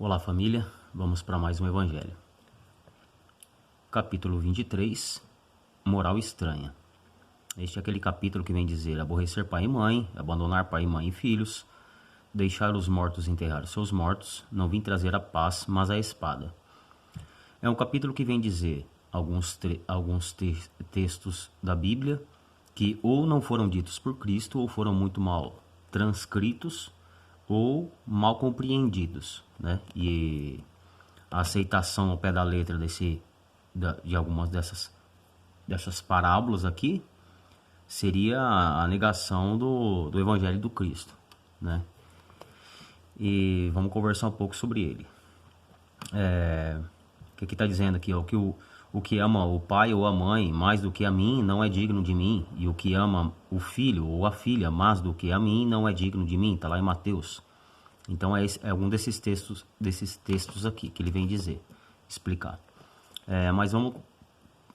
Olá família, vamos para mais um evangelho. Capítulo 23, Moral estranha. Este é aquele capítulo que vem dizer: aborrecer pai e mãe, abandonar pai, mãe e filhos, deixar os mortos enterrar seus mortos, não vim trazer a paz, mas a espada. É um capítulo que vem dizer alguns textos da Bíblia que ou não foram ditos por Cristo ou foram muito mal transcritos ou mal compreendidos, né? E a aceitação ao pé da letra de algumas dessas parábolas aqui seria a negação do Evangelho do Cristo, né? E vamos conversar um pouco sobre ele. O que está dizendo aqui? Ó, que o que ama o pai ou a mãe mais do que a mim não é digno de mim, e o que ama o filho ou a filha mais do que a mim não é digno de mim. Está lá em Mateus. Então é um desses textos aqui que ele vem dizer, explicar. Mas vamos,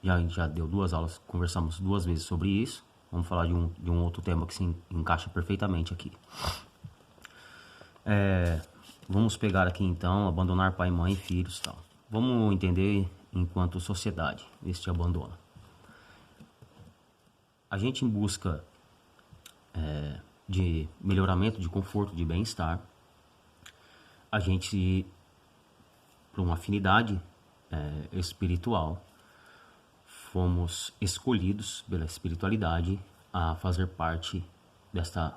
já deu 2 aulas, conversamos 2 vezes sobre isso. Vamos falar de um outro tema que se encaixa perfeitamente aqui. Vamos pegar aqui então, abandonar pai, mãe e filhos, tal. Vamos entender enquanto sociedade este abandono. A gente em busca de melhoramento, de conforto, de bem-estar, a gente, por uma afinidade espiritual, fomos escolhidos pela espiritualidade a fazer parte desta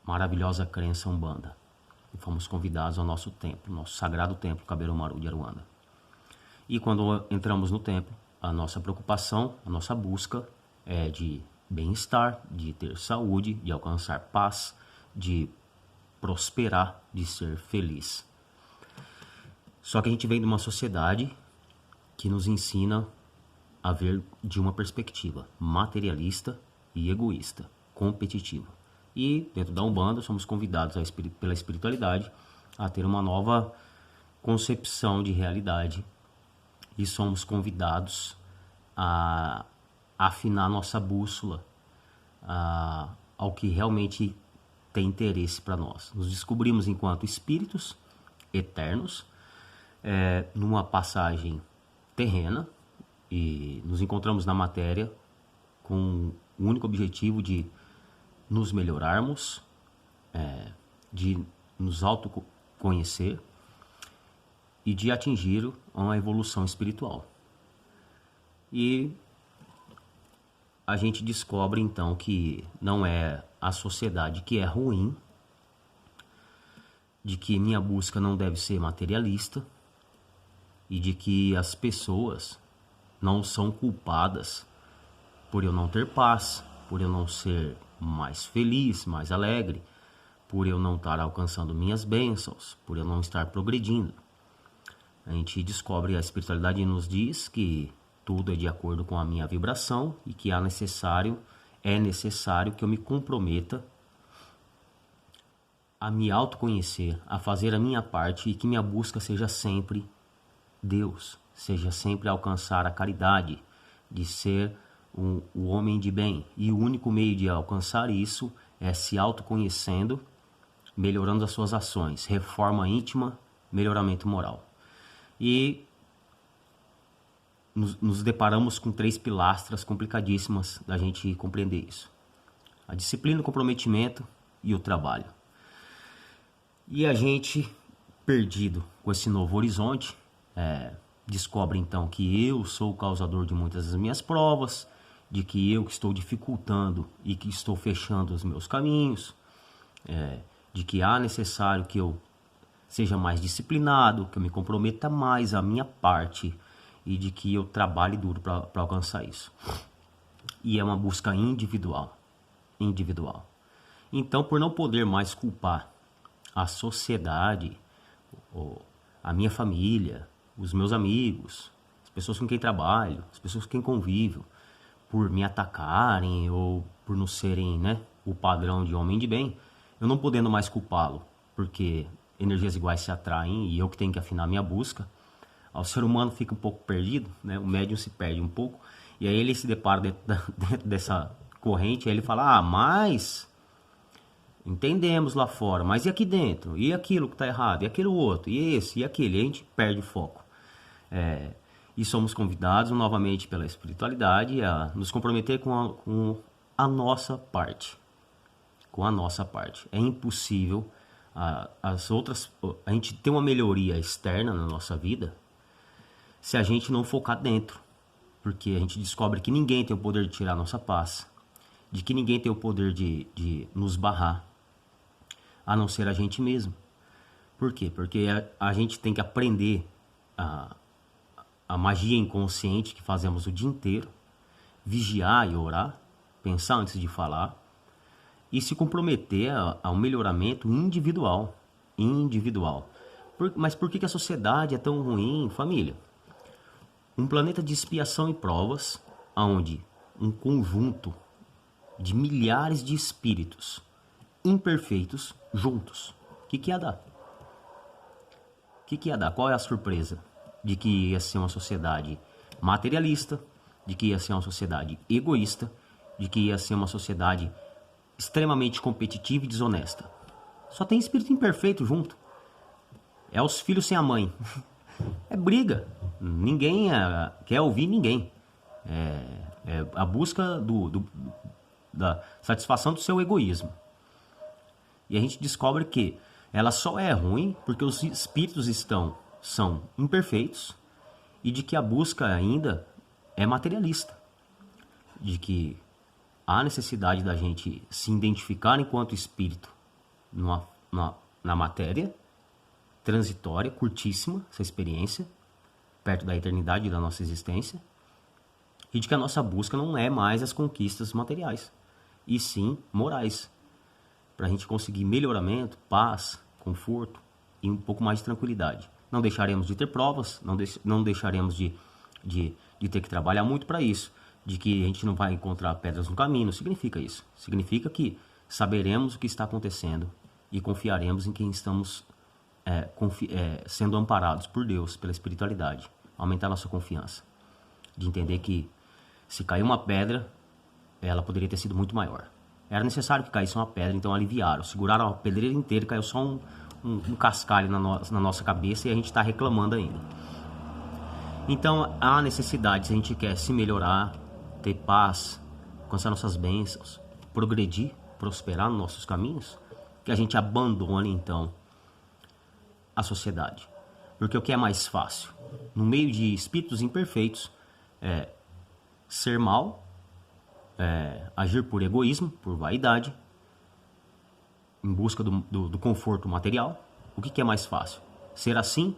maravilhosa crença umbanda. E fomos convidados ao nosso templo, nosso sagrado templo Caberomaru de Aruanda. E quando entramos no templo, a nossa preocupação, a nossa busca é de bem-estar, de ter saúde, de alcançar paz, de prosperar, de ser feliz. Só que a gente vem de uma sociedade que nos ensina a ver de uma perspectiva materialista e egoísta, competitiva. E dentro da Umbanda somos convidados pela espiritualidade a ter uma nova concepção de realidade e somos convidados a afinar nossa bússola ao que realmente tem interesse para nós. Nos descobrimos enquanto espíritos eternos, numa passagem terrena, e nos encontramos na matéria com o único objetivo de nos melhorarmos, de nos autoconhecer e de atingir uma evolução espiritual. E a gente descobre então que não é a sociedade que é ruim, de que minha busca não deve ser materialista e de que as pessoas não são culpadas por eu não ter paz, por eu não ser mais feliz, mais alegre, por eu não estar alcançando minhas bênçãos, por eu não estar progredindo. A gente descobre, a espiritualidade nos diz que tudo é de acordo com a minha vibração e que é necessário que eu me comprometa a me autoconhecer, a fazer a minha parte e que minha busca seja sempre Deus, seja sempre alcançar a caridade, de ser o homem de bem. E o único meio de alcançar isso é se autoconhecendo, melhorando as suas ações, reforma íntima, melhoramento moral. E nos deparamos com 3 pilastras complicadíssimas da gente compreender isso: a disciplina, o comprometimento e o trabalho. E a gente, perdido com esse novo horizonte, descobre então que eu sou o causador de muitas das minhas provas, de que eu que estou dificultando e que estou fechando os meus caminhos, de que há necessário que eu seja mais disciplinado, que eu me comprometa mais à minha parte e de que eu trabalhe duro para alcançar isso. E é uma busca individual. Então, por não poder mais culpar a sociedade, a minha família, os meus amigos, as pessoas com quem trabalho, as pessoas com quem convivo, por me atacarem ou por não serem, o padrão de homem de bem, eu não podendo mais culpá-lo, porque energias iguais se atraem e eu que tenho que afinar minha busca, o ser humano fica um pouco perdido, o médium se perde um pouco, e aí ele se depara dentro dessa corrente, aí ele fala, mas Entendemos lá fora, mas e aqui dentro? E aquilo que está errado? E aquilo outro? E esse? E aquele? E a gente perde o foco. E somos convidados novamente pela espiritualidade a nos comprometer com a nossa parte. Com a nossa parte. É impossível a gente ter uma melhoria externa na nossa vida se a gente não focar dentro. Porque a gente descobre que ninguém tem o poder de tirar a nossa paz, de que ninguém tem o poder de nos barrar, a não ser a gente mesmo. Por quê? Porque a gente tem que aprender a magia inconsciente que fazemos o dia inteiro, vigiar e orar, pensar antes de falar, e se comprometer ao melhoramento individual. Mas por que a sociedade é tão ruim, família? Um planeta de expiação e provas, onde um conjunto de milhares de espíritos imperfeitos juntos. O que ia dar? O que ia dar? Qual é a surpresa? De que ia ser uma sociedade materialista, de que ia ser uma sociedade egoísta, de que ia ser uma sociedade extremamente competitiva e desonesta. Só tem espírito imperfeito junto. É os filhos sem a mãe. É briga. Ninguém quer ouvir ninguém. É a busca da satisfação do seu egoísmo. E a gente descobre que ela só é ruim porque os espíritos são imperfeitos e de que a busca ainda é materialista. De que há necessidade da gente se identificar enquanto espírito na matéria transitória, curtíssima, essa experiência, perto da eternidade da nossa existência, e de que a nossa busca não é mais as conquistas materiais, e sim morais, para a gente conseguir melhoramento, paz, conforto e um pouco mais de tranquilidade. Não deixaremos de ter provas, não deixaremos de ter que trabalhar muito para isso, de que a gente não vai encontrar pedras no caminho. Não significa isso. Significa que saberemos o que está acontecendo e confiaremos em quem estamos sendo amparados por Deus, pela espiritualidade. Aumentar nossa confiança. De entender que se caiu uma pedra, ela poderia ter sido muito maior. Era necessário que caísse uma pedra, então aliviaram. Seguraram a pedreira inteira e caiu só um cascalho na nossa cabeça e a gente está reclamando ainda. Então há necessidade, se a gente quer se melhorar, ter paz, alcançar nossas bênçãos, progredir, prosperar nos nossos caminhos, que a gente abandone então a sociedade. Porque o que é mais fácil? No meio de espíritos imperfeitos, ser mal, agir por egoísmo, por vaidade, em busca do conforto material. O que é mais fácil? Ser assim,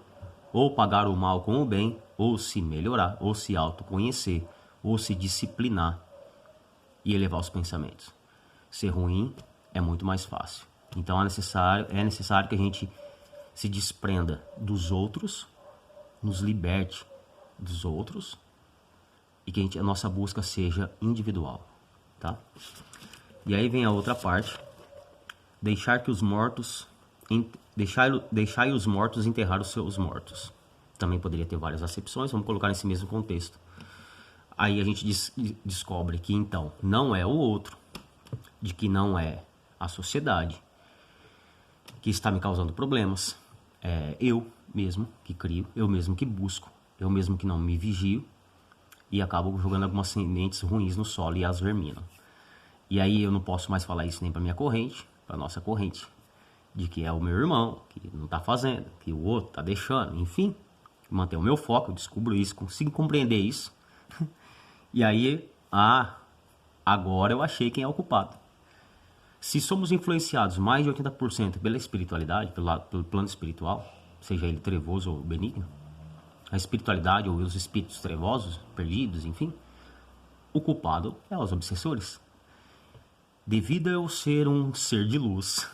ou pagar o mal com o bem, ou se melhorar, ou se autoconhecer, ou se disciplinar e elevar os pensamentos. Ser ruim é muito mais fácil. Então é necessário que a gente se desprenda dos outros, nos liberte dos outros e que a nossa busca seja individual, tá? E aí vem a outra parte: deixai os mortos enterrar os seus mortos. Também poderia ter várias acepções, vamos colocar nesse mesmo contexto. Aí a gente descobre que então não é o outro, de que não é a sociedade que está me causando problemas, é eu mesmo que crio, eu mesmo que busco, eu mesmo que não me vigio e acabo jogando algumas sementes ruins no solo e as verminam. E aí eu não posso mais falar isso nem para minha corrente, para nossa corrente, de que é o meu irmão que não está fazendo, que o outro está deixando, enfim, manter o meu foco, eu descubro isso, consigo compreender isso. E aí, agora eu achei quem é o culpado. Se somos influenciados mais de 80% pela espiritualidade, pelo plano espiritual, seja ele trevoso ou benigno, a espiritualidade ou os espíritos trevosos, perdidos, enfim, o culpado é os obsessores. Devido a eu ser um ser de luz,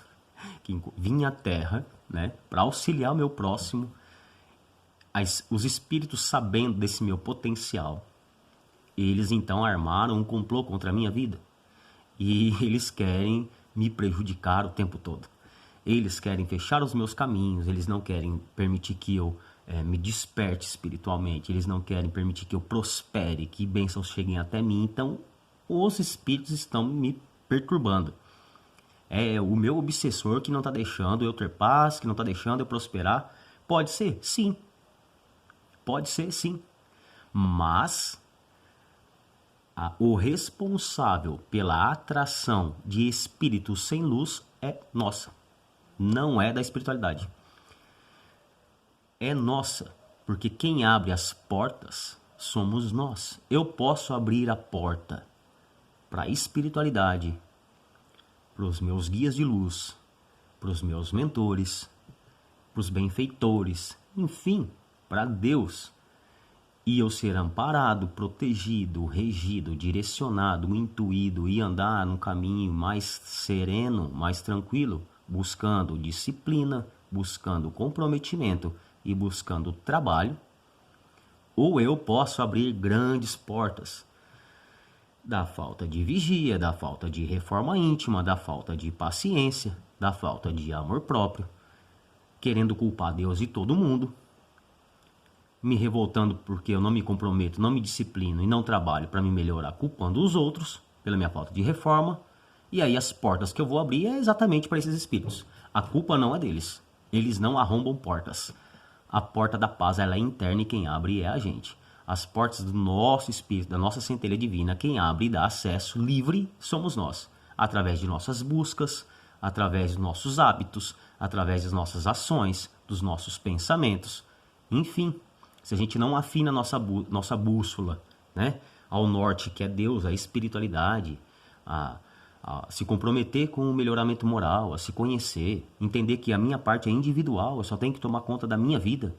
que vim à Terra, né, para auxiliar o meu próximo, os espíritos, sabendo desse meu potencial, eles então armaram um complô contra a minha vida. E eles querem me prejudicar o tempo todo. Eles querem fechar os meus caminhos, eles não querem permitir que eu me desperte espiritualmente, eles não querem permitir que eu prospere, que bênçãos cheguem até mim. Então, os espíritos estão me perturbando. É o meu obsessor que não está deixando eu ter paz, que não está deixando eu prosperar. Pode ser? Sim. Pode ser, sim. Mas o responsável pela atração de espíritos sem luz é nossa. Não é da espiritualidade. É nossa. Porque quem abre as portas somos nós. Eu posso abrir a porta para a espiritualidade, para os meus guias de luz, para os meus mentores, para os benfeitores, enfim, para Deus. E eu ser amparado, protegido, regido, direcionado, intuído e andar num caminho mais sereno, mais tranquilo, buscando disciplina, buscando comprometimento e buscando trabalho, ou eu posso abrir grandes portas da falta de vigia, da falta de reforma íntima, da falta de paciência, da falta de amor próprio, querendo culpar Deus e todo mundo, me revoltando porque eu não me comprometo, não me disciplino e não trabalho para me melhorar, culpando os outros pela minha falta de reforma. E aí as portas que eu vou abrir é exatamente para esses espíritos. A culpa não é deles. Eles não arrombam portas. A porta da paz ela é interna e quem abre é a gente. As portas do nosso espírito, da nossa centelha divina, quem abre e dá acesso livre somos nós. Através de nossas buscas, através dos nossos hábitos, através das nossas ações, dos nossos pensamentos. Enfim, se a gente não afina nossa bússola, né, ao norte, que é Deus, a espiritualidade, a se comprometer com o melhoramento moral, a se conhecer, entender que a minha parte é individual, eu só tenho que tomar conta da minha vida,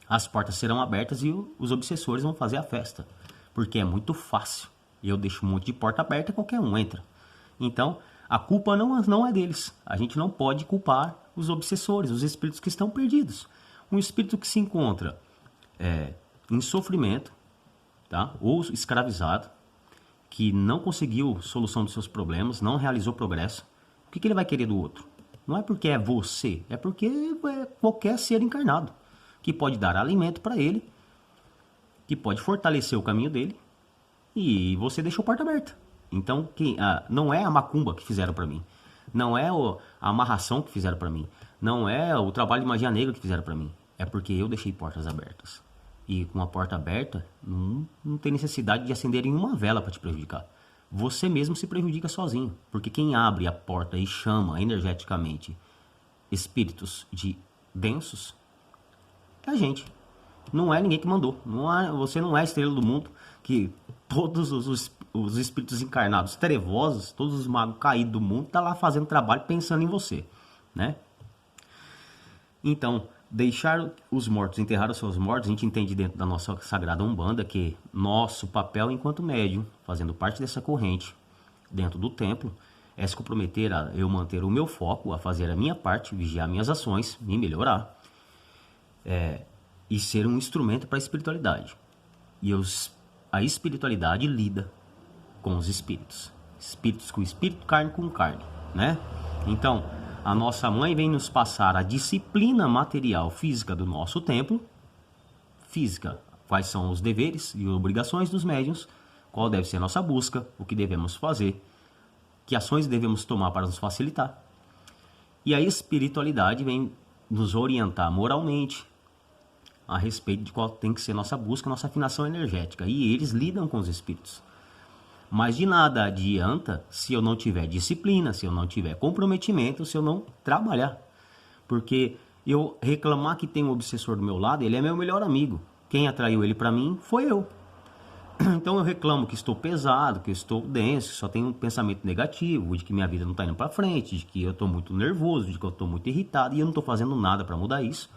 as portas serão abertas e os obsessores vão fazer a festa, porque é muito fácil. Eu deixo um monte de porta aberta e qualquer um entra. Então, a culpa não é deles. A gente não pode culpar os obsessores, os espíritos que estão perdidos. Um espírito que se encontra em sofrimento, tá? Ou escravizado, que não conseguiu solução dos seus problemas, não realizou progresso, o que ele vai querer do outro? Não é porque é você, é porque é qualquer ser encarnado, que pode dar alimento para ele, que pode fortalecer o caminho dele, e você deixou a porta aberta. Então, não é a macumba que fizeram para mim, não é a amarração que fizeram para mim, não é o trabalho de magia negra que fizeram para mim, é porque eu deixei portas abertas. E com a porta aberta, não tem necessidade de acender uma vela para te prejudicar. Você mesmo se prejudica sozinho, porque quem abre a porta e chama energeticamente espíritos de densos é a gente. Não é ninguém que mandou. Você não é a estrela do mundo que todos os espíritos encarnados trevosos, todos os magos caídos do mundo, tá lá fazendo trabalho pensando em você, né? Então, deixar os mortos, enterrar os seus mortos, a gente entende dentro da nossa sagrada Umbanda que nosso papel enquanto médium, fazendo parte dessa corrente, dentro do templo, é se comprometer a eu manter o meu foco, a fazer a minha parte, vigiar minhas ações, me melhorar, e ser um instrumento para a espiritualidade. E a espiritualidade lida com os espíritos. Espíritos com espírito, carne com carne, né? Então, a nossa mãe vem nos passar a disciplina material física do nosso templo. Física, quais são os deveres e obrigações dos médiuns, qual deve ser a nossa busca, o que devemos fazer, que ações devemos tomar para nos facilitar. E a espiritualidade vem nos orientar moralmente a respeito de qual tem que ser nossa busca, nossa afinação energética. E eles lidam com os espíritos. Mas de nada adianta se eu não tiver disciplina, se eu não tiver comprometimento, se eu não trabalhar. Porque eu reclamar que tem um obsessor do meu lado, ele é meu melhor amigo. Quem atraiu ele para mim foi eu. Então eu reclamo que estou pesado, que estou denso, que só tenho um pensamento negativo, de que minha vida não está indo para frente, de que eu estou muito nervoso, de que eu estou muito irritado e eu não estou fazendo nada para mudar isso.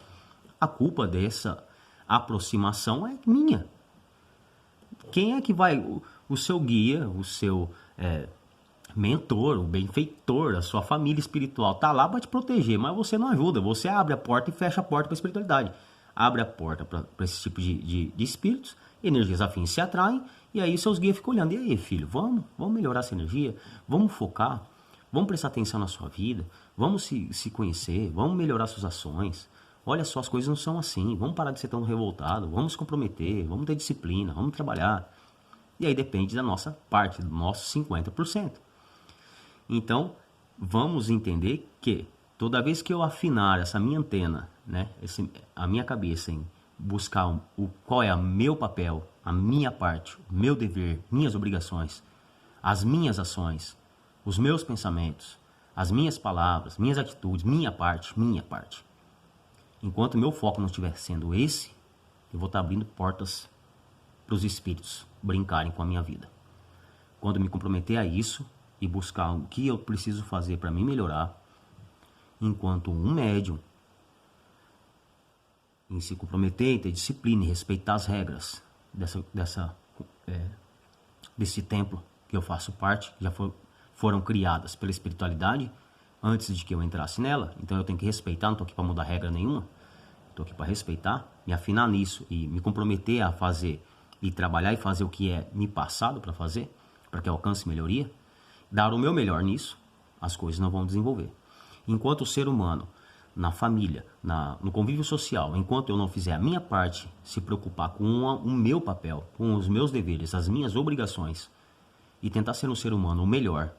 A culpa dessa aproximação é minha. Quem é que vai... O seu guia, o seu mentor, o benfeitor, a sua família espiritual tá lá para te proteger, mas você não ajuda. Você abre a porta e fecha a porta para a espiritualidade. Abre a porta para esse tipo de espíritos, energias afins se atraem, e aí seus guias ficam olhando. E aí, filho, vamos melhorar essa energia? Vamos focar? Vamos prestar atenção na sua vida? Vamos se conhecer? Vamos melhorar suas ações? Olha só, as coisas não são assim. Vamos parar de ser tão revoltado. Vamos se comprometer. Vamos ter disciplina. Vamos trabalhar. E aí depende da nossa parte, do nosso 50%. Então, vamos entender que toda vez que eu afinar essa minha antena, né, a minha cabeça em buscar qual é o meu papel, a minha parte, o meu dever, minhas obrigações, as minhas ações, os meus pensamentos, as minhas palavras, minhas atitudes, minha parte. Enquanto meu foco não estiver sendo esse, eu vou estar abrindo portas para os espíritos brincarem com a minha vida. Quando eu me comprometer a isso e buscar o que eu preciso fazer para me melhorar, enquanto um médium, em se comprometer, em ter disciplina e respeitar as regras desse templo que eu faço parte, que já foram criadas pela espiritualidade antes de que eu entrasse nela. Então eu tenho que respeitar, não estou aqui para mudar regra nenhuma, estou aqui para respeitar, me afinar nisso e me comprometer a fazer e trabalhar e fazer o que é me passado para fazer, para que eu alcance melhoria, dar o meu melhor nisso, as coisas não vão desenvolver. Enquanto o ser humano, na família, no convívio social, enquanto eu não fizer a minha parte, se preocupar com o meu papel, com os meus deveres, as minhas obrigações, e tentar ser um ser humano o melhor,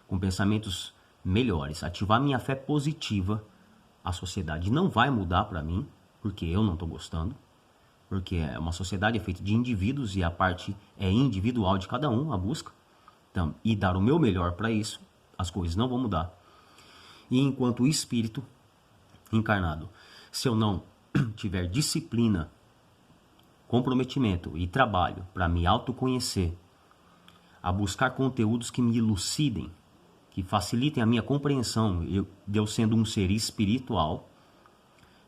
com pensamentos melhores, ativar minha fé positiva, a sociedade não vai mudar para mim, porque eu não estou gostando, porque é uma sociedade feita de indivíduos e a parte é individual de cada um, a busca, então, e dar o meu melhor para isso, as coisas não vão mudar. E enquanto o espírito encarnado, se eu não tiver disciplina, comprometimento e trabalho para me autoconhecer, a buscar conteúdos que me elucidem, que facilitem a minha compreensão, de eu sendo um ser espiritual,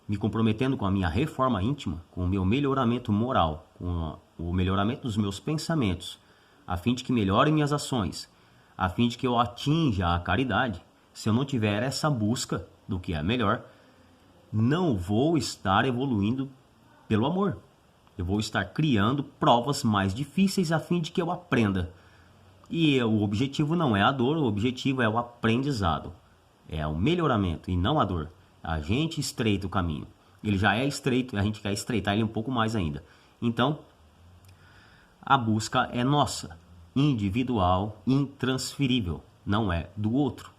me comprometendo com a minha reforma íntima, com o meu melhoramento moral, com o melhoramento dos meus pensamentos, a fim de que melhorem minhas ações, a fim de que eu atinja a caridade. Se eu não tiver essa busca do que é melhor, não vou estar evoluindo pelo amor. Eu vou estar criando provas mais difíceis a fim de que eu aprenda. E o objetivo não é a dor, o objetivo é o aprendizado. É o melhoramento e não a dor. A gente estreita o caminho. Ele já é estreito e a gente quer estreitar ele um pouco mais ainda. Então, a busca é nossa, individual, intransferível. Não é do outro.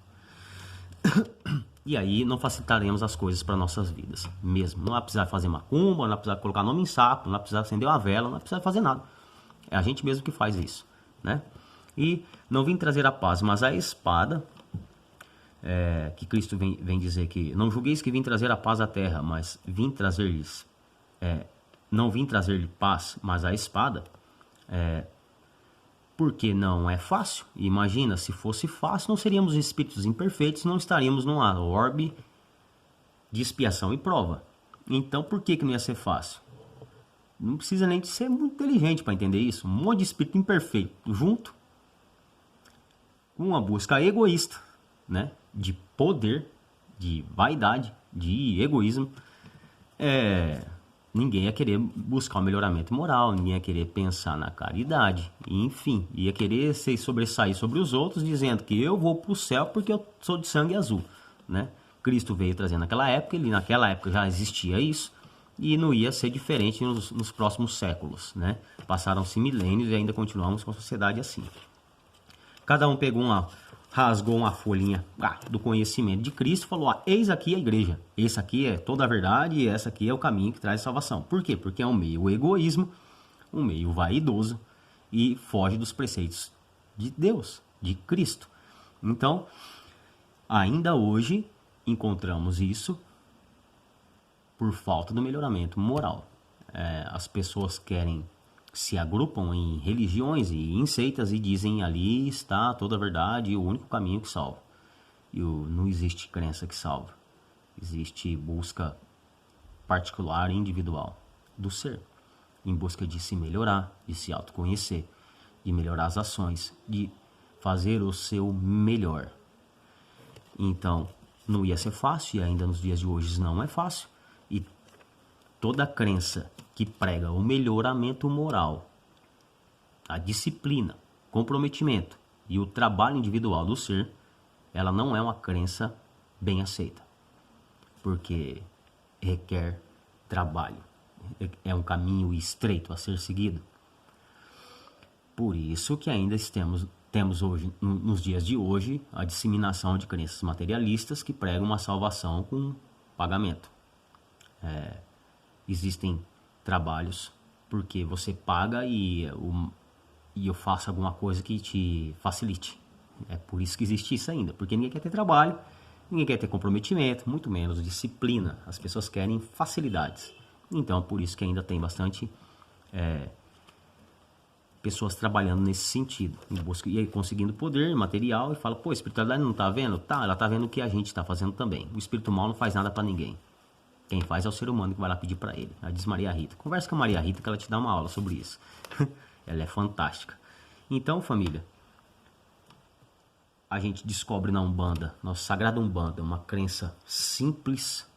E aí não facilitaremos as coisas para nossas vidas mesmo. Não vai precisar fazer macumba, não vai precisar colocar nome em saco, não vai precisar acender uma vela, não vai precisar fazer nada. É a gente mesmo que faz isso, né? E não vim trazer a paz, mas a espada, que Cristo vem dizer que não julgueis que vim trazer a paz à terra, mas vim trazer-lhes, não vim trazer-lhe paz, mas a espada, porque não é fácil. Imagina, se fosse fácil, não seríamos espíritos imperfeitos, não estaríamos numa orbe de expiação e prova. Então, por que não ia ser fácil? Não precisa nem de ser muito inteligente para entender isso. Um monte de espírito imperfeito junto, com uma busca egoísta, né? De poder, de vaidade, de egoísmo. Ninguém ia querer buscar o melhoramento moral, ninguém ia querer pensar na caridade, enfim, ia querer se sobressair sobre os outros, dizendo que eu vou para o céu porque eu sou de sangue azul, né? Cristo veio trazendo naquela época já existia isso, e não ia ser diferente nos próximos séculos, né? Passaram-se milênios e ainda continuamos com a sociedade assim. Cada um rasgou uma folhinha do conhecimento de Cristo e falou, eis aqui a igreja, esse aqui é toda a verdade e esse aqui é o caminho que traz salvação. Por quê? Porque é um meio egoísmo, um meio vaidoso e foge dos preceitos de Deus, de Cristo. Então, ainda hoje encontramos isso por falta do melhoramento moral. As pessoas se agrupam em religiões e em seitas e dizem ali está toda a verdade e o único caminho que salva. E não existe crença que salva. Existe busca particular e individual do ser, em busca de se melhorar, de se autoconhecer, de melhorar as ações, de fazer o seu melhor. Então, não ia ser fácil e ainda nos dias de hoje não é fácil. E toda crença que prega o melhoramento moral, a disciplina, comprometimento e o trabalho individual do ser, ela não é uma crença bem aceita, porque requer trabalho, é um caminho estreito a ser seguido. Por isso que ainda temos hoje, nos dias de hoje, a disseminação de crenças materialistas que pregam uma salvação com pagamento. Existem trabalhos porque você paga e eu faço alguma coisa que te facilite. É por isso que existe isso ainda, porque ninguém quer ter trabalho, ninguém quer ter comprometimento, muito menos disciplina. As pessoas querem facilidades. Então, por isso que ainda tem bastante pessoas trabalhando nesse sentido, em busca, e aí conseguindo poder material, e fala, pô, a espiritualidade não tá vendo? Tá, ela tá vendo o que a gente está fazendo também. O espírito mal não faz nada para ninguém. Quem faz é o ser humano que vai lá pedir para ele. Aí diz Maria Rita. Conversa com a Maria Rita que ela te dá uma aula sobre isso. Ela é fantástica. Então, família, a gente descobre na Umbanda, nosso sagrado Umbanda, uma crença simples,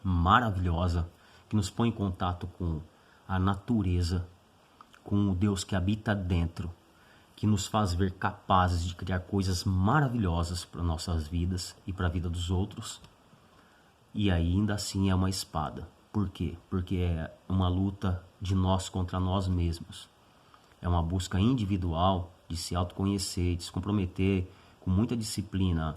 maravilhosa, que nos põe em contato com a natureza, com o Deus que habita dentro, que nos faz ver capazes de criar coisas maravilhosas para nossas vidas e para a vida dos outros. E ainda assim é uma espada. Por quê? Porque é uma luta de nós contra nós mesmos. É uma busca individual de se autoconhecer, de se comprometer com muita disciplina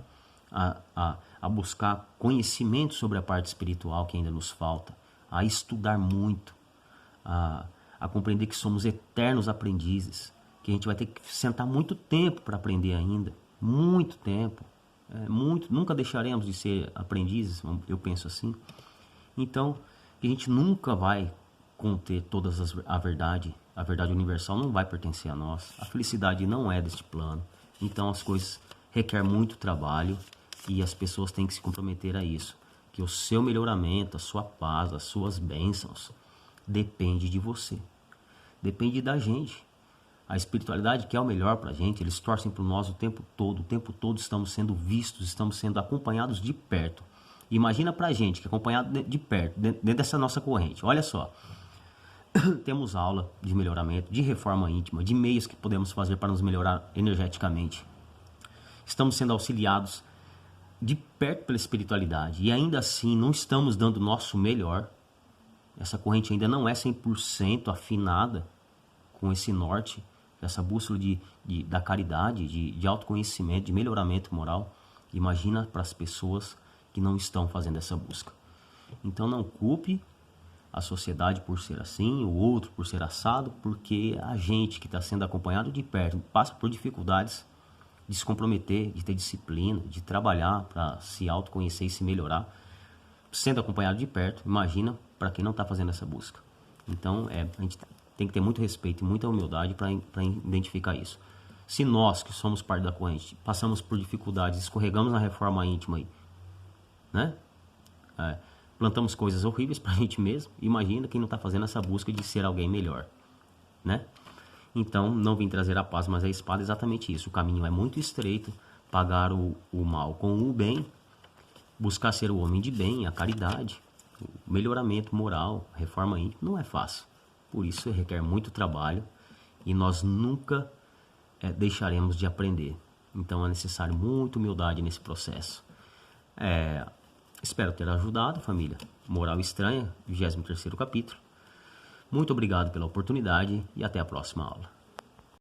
a buscar conhecimento sobre a parte espiritual que ainda nos falta, a estudar muito, a compreender que somos eternos aprendizes, que a gente vai ter que sentar muito tempo para aprender ainda, muito tempo, nunca deixaremos de ser aprendizes, eu penso assim. Então, que a gente nunca vai conter a verdade universal não vai pertencer a nós, a felicidade não é deste plano, então as coisas requerem muito trabalho e as pessoas têm que se comprometer a isso, que o seu melhoramento, a sua paz, as suas bênçãos, depende de você, depende da gente. A espiritualidade quer o melhor pra gente, eles torcem por nós o tempo todo estamos sendo vistos, estamos sendo acompanhados de perto. Imagina pra gente que é acompanhado de perto, dentro dessa nossa corrente, olha só, temos aula de melhoramento, de reforma íntima, de meios que podemos fazer para nos melhorar energeticamente. Estamos sendo auxiliados de perto pela espiritualidade e ainda assim não estamos dando o nosso melhor. Essa corrente ainda não é 100% afinada com esse norte, essa bússola da caridade, de autoconhecimento, de melhoramento moral. Imagina para as pessoas que não estão fazendo essa busca. Então não culpe a sociedade por ser assim, o outro por ser assado, porque a gente que está sendo acompanhado de perto passa por dificuldades de se comprometer, de ter disciplina, de trabalhar para se autoconhecer e se melhorar, sendo acompanhado de perto. Imagina para quem não está fazendo essa busca. Então a gente tem que ter muito respeito e muita humildade para identificar isso. Se nós, que somos parte da corrente, passamos por dificuldades, escorregamos na reforma íntima, né? Plantamos coisas horríveis para a gente mesmo, imagina quem não está fazendo essa busca de ser alguém melhor, né? Então, não vim trazer a paz, mas a espada é exatamente isso. O caminho é muito estreito, pagar o mal com o bem, buscar ser o homem de bem, a caridade, o melhoramento moral, reforma íntima, não é fácil. Por isso, requer muito trabalho e nós nunca deixaremos de aprender. Então, é necessário muita humildade nesse processo. Espero ter ajudado, família. Moral Estranha, 23º capítulo. Muito obrigado pela oportunidade e até a próxima aula.